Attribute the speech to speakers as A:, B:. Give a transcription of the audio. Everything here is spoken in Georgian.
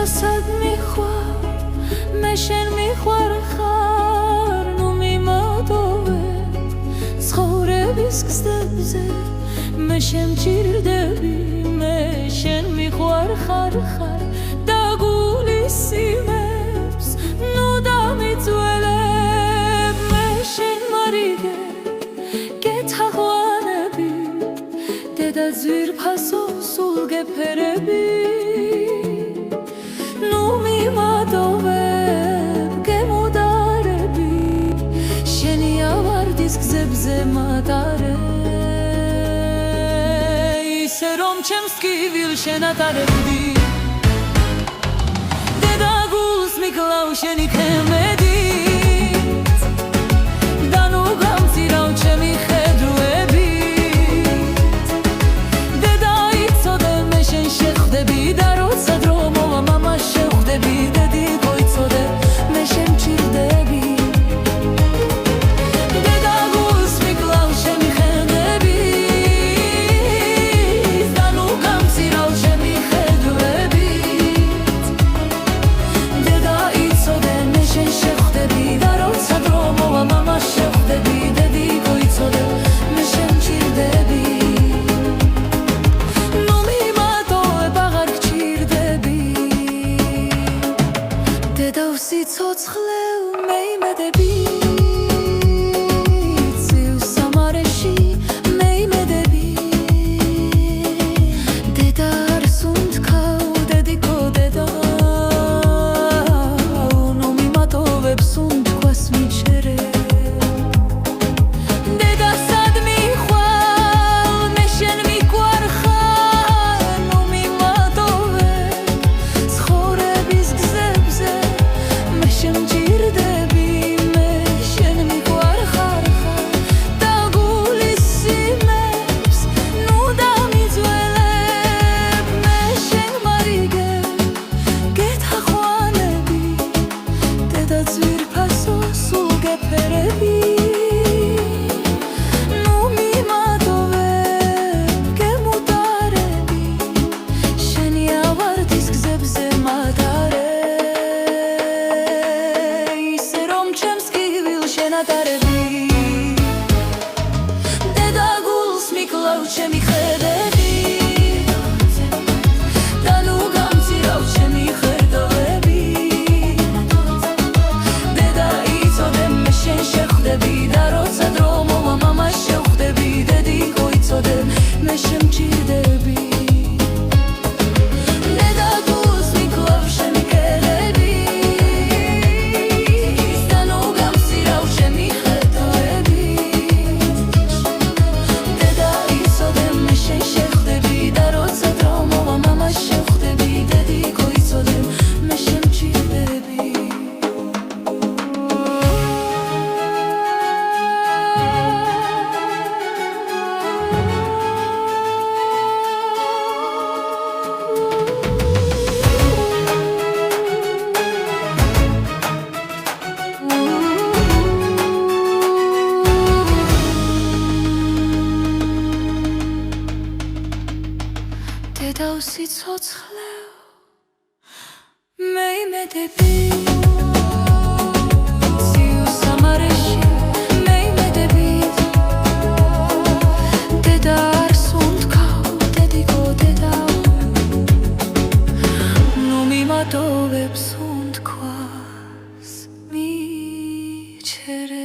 A: დასად მიხვარ მე შენ მიხვარ ხარ ნუ მიმატოვებ ცხოვრების გზებზე მე შემჭირდები მე შენ მიხვარ ხარ და გულისიმებს ნუ დამიწველებ მე შენ მარიგე გეთაღვანები დედა ძვირფასო სულ გეფერები ნუ მიმატოვებ გემოდარები შენი ავარდის გზებზე მატარე ისე რომ ჩემს კივილ შენ ატარებდი დედა გულს მიკლავ შენი ხემედით და ნუ გამწირავ ჩემი ხედვებით დედა იცოდე მე შენ შეხვდები და როცა დრო მოვა მამა შეხვდები დედიკო იცოდე მე შენ მჭირდები დედა გულს მიკლავ შენი ხედვებით და ნუ გამწირავ ჩემი ხედვებით დედა იცოდე მე შენ შეხვდები და როცა დრო მოვა მამა შეხვდები დედიკო იცოდე მე შენ მჭირდები ნუ მიმატოვებ აღარ გჭირდები დედა სიცოცხლე მე იმედები ცივ სამარეში მე იმედები დედა არ სუნთქავ დედიკო დედა ნუ მიმატოვებ სუნთქვას მიჩერე დედა სად მიხვალ მე შენ მიგვარ ხარ ნუ მიმატოვებ ცხოვრების გზებზე მე შენ მჭირდები მე შენ მიგვარ ხარ და გულისიმებს ნუ დამიწველებ მე შენ მარიგე გეთაღვანები დედა ძვირფასო სულ გეფერები ნუ მიმატოვებ გემოდარები შენი ავარდის გზებზე მატარე ისე რომ ჩემს კივილ შენ ატარებდი დედა გულს მიკლავ ჩემი ხედვებით და ნუ გამწირავ ჩემი ხედვებით დედა იცოდე მე შენ შეხვდები და როცა დრო მოვა მამა შეხვდები დედიკო იცოდე მე შენ მჭირდები დედა გულს მიკლავ შენი ხედვებით და ნუ გამწირავ ჩემი ხედვებით დედა იცოდე მე შენ შეხვდები და როცა დრო მოვა მამა შეხვდები დედიკო იცოდე მე შენ მჭირდები დედა სიცოცხლე მე იმედები ცივ სამარეში მე იმედები დედა არ სუნთქავ დედიკო დედა ნუ მიმატოვებ სუნთქვას მიჩერე